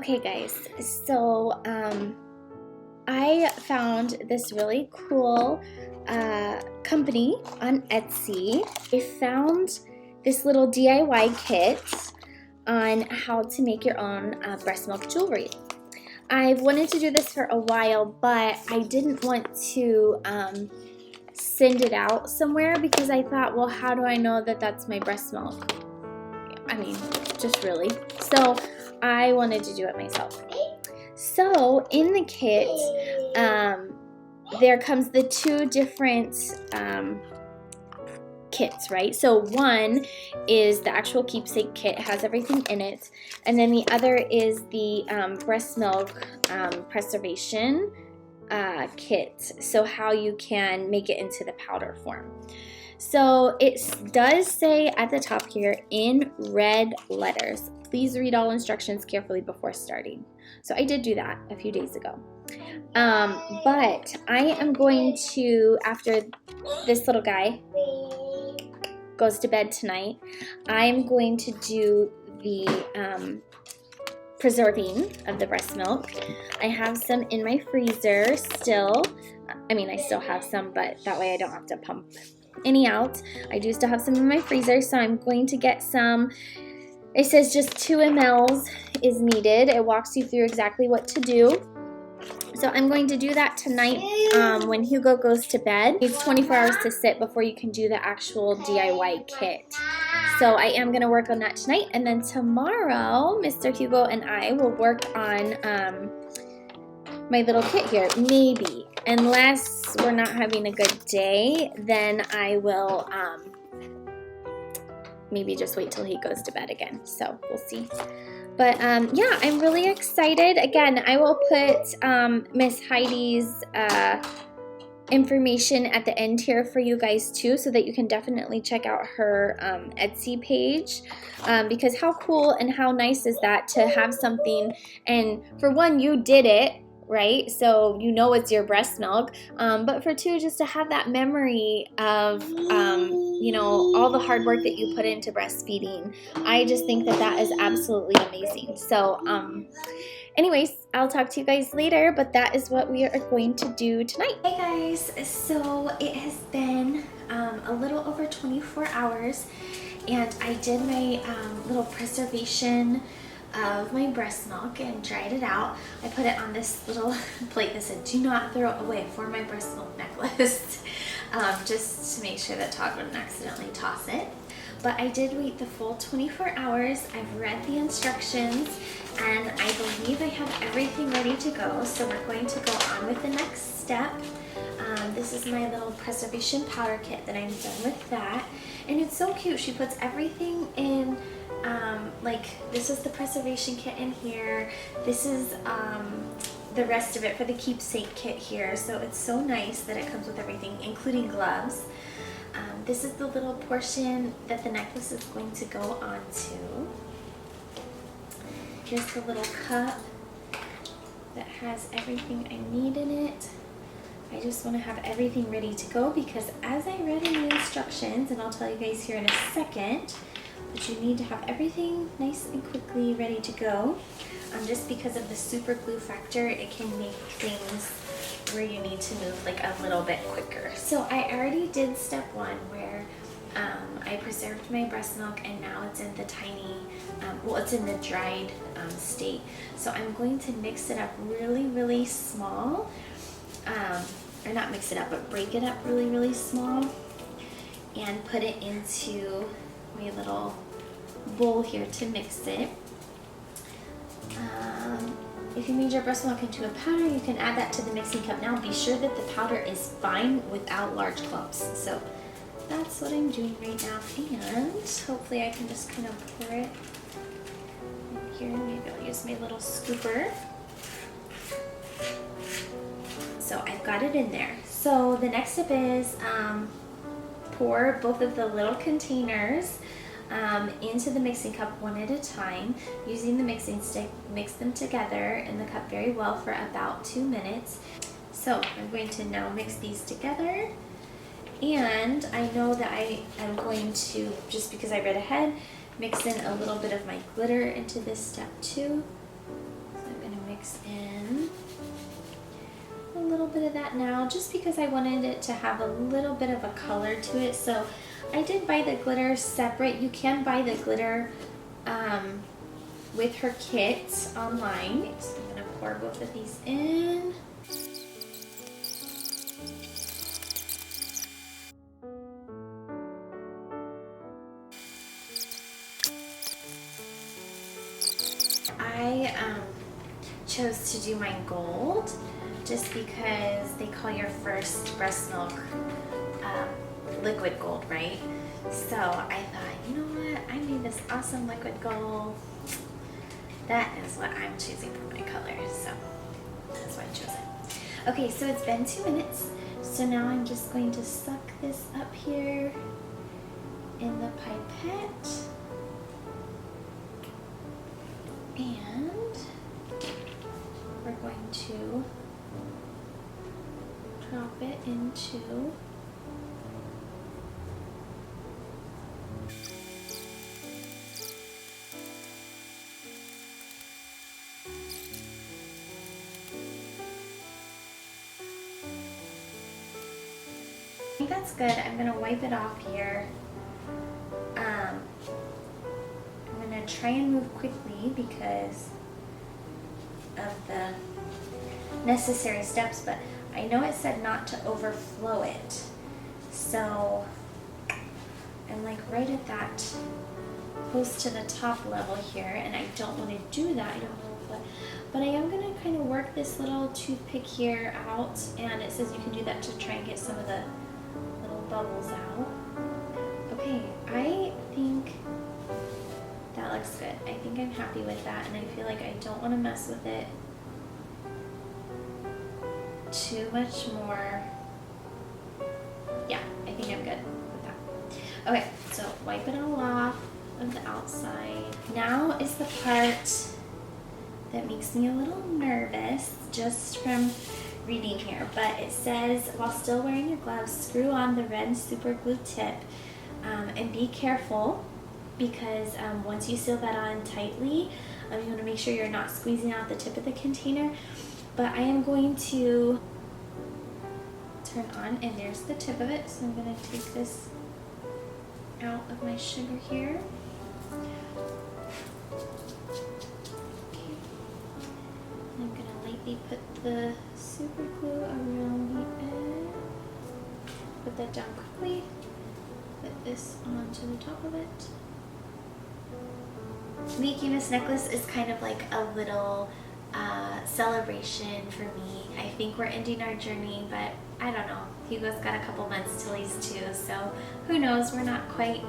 Okay guys, so I found this really cool company on Etsy. I found this little DIY kit on how to make your own breast milk jewelry. I've wanted to do this for a while, but I didn't want to send it out somewhere because I thought, well, how do I know that that's my breast milk? I mean, just really. So I wanted to do it myself. So in the kit, there comes the two different kits, right? So one is the actual keepsake kit, has everything in it, and then the other is the breast milk preservation kit, so how you can make it into the powder form. So it does say at the top here in red letters, please read all instructions carefully before starting. So I did do that a few days ago. But I am going to, after this little guy goes to bed tonight, I'm going to do the preserving of the breast milk. I have some in my freezer still. I mean, I still have some, but that way I don't have to pump any out. I do still have some in my freezer, so I'm going to get some. It says just 2 ml is needed. It walks you through exactly what to do. So I'm going to do that tonight when Hugo goes to bed. It's 24 hours to sit before you can do the actual DIY kit. So I am going to work on that tonight, and then tomorrow Mr. Hugo and I will work on my little kit here. Maybe, unless we're not having a good day, then I will maybe just wait till he goes to bed again. So we'll see. But yeah, I'm really excited. Again, I will put Miss Heidi's information at the end here for you guys too, so that you can definitely check out her Etsy page, because how cool and how nice is that to have something, and for one, you did it, right? So you know it's your breast milk, but for two, just to have that memory of you know, all the hard work that you put into breastfeeding. I just think that that is absolutely amazing. So anyways, I'll talk to you guys later, but that is what we are going to do tonight. Hey guys, so it has been a little over 24 hours, and I did my little preservation of my breast milk and dried it out. I put it on this little plate that said, do not throw it away, for my breast milk necklace, just to make sure that Todd wouldn't accidentally toss it. But I did wait the full 24 hours. I've read the instructions, and I believe I have everything ready to go. So we're going to go on with the next step. This is my little preservation powder kit that I'm done with that. And it's so cute. She puts everything in, like this is the preservation kit in here. This is the rest of it for the keepsake kit here. So it's so nice that it comes with everything, including gloves. This is the little portion that the necklace is going to go onto. Here's the little cup that has everything I need in it. I just want to have everything ready to go, because as I read in the instructions, and I'll tell you guys here in a second, but you need to have everything nice and quickly ready to go. Just because of the super glue factor, it can make things where you need to move like a little bit quicker. So I already did step 1 where I preserved my breast milk, and now it's in the tiny, well, it's in the dried state. So I'm going to mix it up really, really small, or not mix it up, but break it up really, really small, and put it into my little bowl here to mix it. If you made your breast milk into a powder, you can add that to the mixing cup. Now be sure that the powder is fine without large clumps. So that's what I'm doing right now, and hopefully I can just kind of pour it in here. Maybe I'll use my little scooper. So I've got it in there. So the next step is pour both of the little containers into the mixing cup one at a time. Using the mixing stick, mix them together in the cup very well for about 2 minutes. So I'm going to now mix these together, and I know that I am going to, just because I read ahead, mix in a little bit of my glitter into this step too. mix in a little bit of that now, just because I wanted it to have a little bit of a color to it. So I did buy the glitter separate. You can buy the glitter with her kit online. So I'm gonna pour both of these in. I chose to do mine gold just because they call your first breast milk liquid gold, right? So I thought, you know what, I made this awesome liquid gold. That is what I'm choosing for my color, so that's why I chose it. Okay, so it's been 2 minutes, so now I'm just going to suck this up here in the pipette. And we're going to drop it into I think that's good. I'm gonna wipe it off here. I'm gonna try and move quickly because of the necessary steps, but I know it said not to overflow it. So I'm like right at that close to the top level here, and I don't want to do that. I don't know, but I am gonna kind of work this little toothpick here out, and it says you can do that to try and get some of the little bubbles out. Okay, I think that looks good. I think I'm happy with that, and I feel like I don't want to mess with it too much more. Yeah, I think I'm good with that. Okay, so wipe it all off of the outside. Now is the part that makes me a little nervous just from reading here, but it says, while still wearing your gloves, screw on the red super glue tip, and be careful because once you seal that on tightly, you want to make sure you're not squeezing out the tip of the container. But I am going to turn on, and there's the tip of it, so I'm going to take this out of my sugar here. I'm going to lightly put the super glue around the edge. Put that down quickly. Put this onto the top of it. Making this necklace is kind of like a little celebration for me. I think we're ending our journey, but I don't know. Hugo's got a couple months till he's 2, so who knows? We're not quite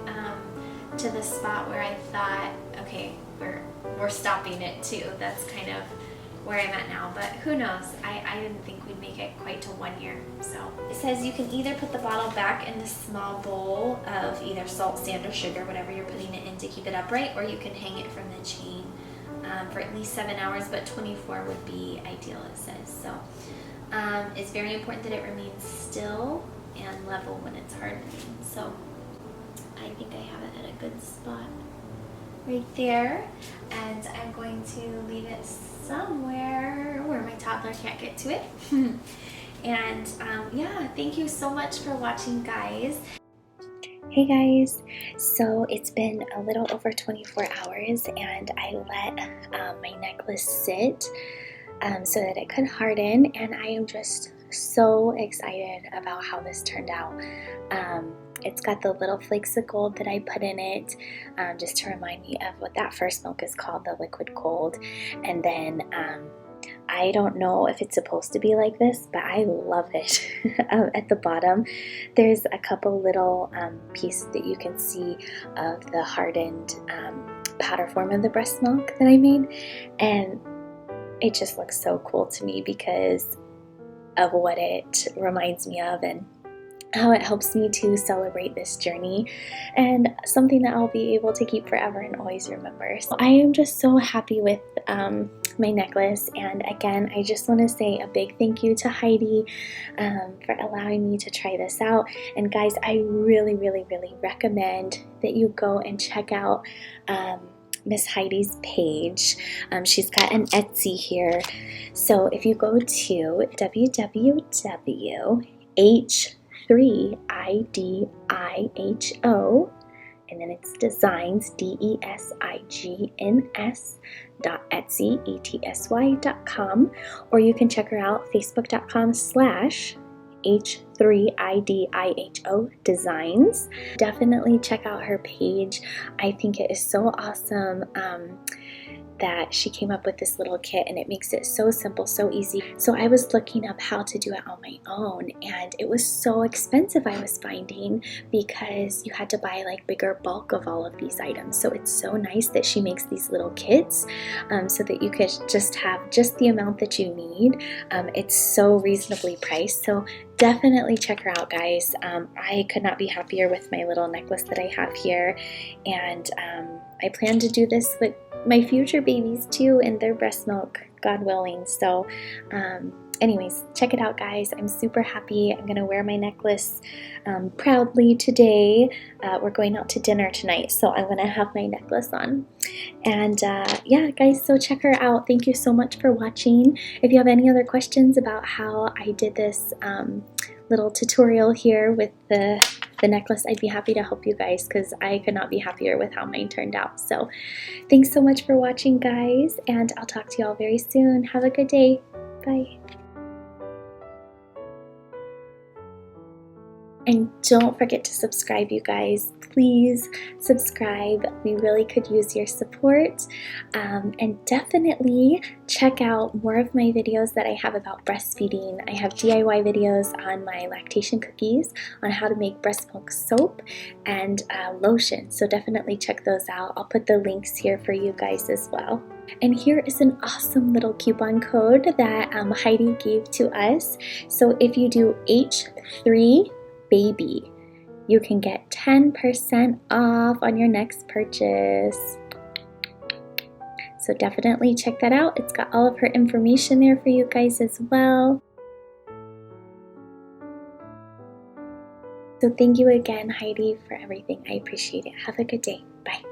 to the spot where I thought, okay, we're stopping it too. That's kind of where I'm at now, but who knows? I didn't think we'd make it quite to 1 year. So it says you can either put the bottle back in the small bowl of either salt, sand, or sugar, whatever you're putting it in to keep it upright, or you can hang it from the chain for at least 7 hours, but 24 would be ideal, it says. So it's very important that it remains still and level when it's hardening. So I think I have it at a good spot right there, and I'm going to leave it somewhere where my toddler can't get to it. And yeah, thank you so much for watching, guys. Hey guys, so it's been a little over 24 hours and I let my necklace sit so that it could harden, and I am just so excited about how this turned out. It's got the little flakes of gold that I put in it, just to remind me of what that first milk is called, the liquid gold. And then I don't know if it's supposed to be like this, but I love it. At the bottom, there's a couple little pieces that you can see of the hardened powder form of the breast milk that I made, and it just looks so cool to me because of what it reminds me of and how it helps me to celebrate this journey, and something that I'll be able to keep forever and always remember. So I am just so happy with my necklace, and again, I just want to say a big thank you to Heidi for allowing me to try this out. And guys, I really recommend that you go and check out Miss Heidi's page. She's got an Etsy here. So if you go to www.h3idiho, and then it's designs, designs.etsy.com, or you can check her out, facebook.com/H3IDIHO designs. Definitely check out her page. I think it is so awesome that she came up with this little kit, and it makes it so simple, so easy. So I was looking up how to do it on my own, and it was so expensive, I was finding, because you had to buy like bigger bulk of all of these items. So it's so nice that she makes these little kits so that you could just have just the amount that you need. It's so reasonably priced, so definitely check her out, guys. I could not be happier with my little necklace that I have here, and I plan to do this with my future babies too, and their breast milk, God willing. So anyways, check it out, guys. I'm super happy. I'm gonna wear my necklace proudly today. We're going out to dinner tonight, so I'm gonna have my necklace on. And yeah, guys, so check her out. Thank you so much for watching. If you have any other questions about how I did this little tutorial here with the necklace, I'd be happy to help you guys, because I could not be happier with how mine turned out. So thanks so much for watching, guys, and I'll talk to you all very soon. Have a good day. Bye. And don't forget to subscribe, you guys. Please subscribe. We really could use your support. And definitely check out more of my videos that I have about breastfeeding. I have DIY videos on my lactation cookies, on how to make breast milk soap and lotion. So definitely check those out. I'll put the links here for you guys as well. And here is an awesome little coupon code that Heidi gave to us. So if you do H3 baby, you can get 10% off on your next purchase. So definitely check that out. It's got all of her information there for you guys as well. So thank you again, Heidi, for everything. I appreciate it. Have a good day. Bye.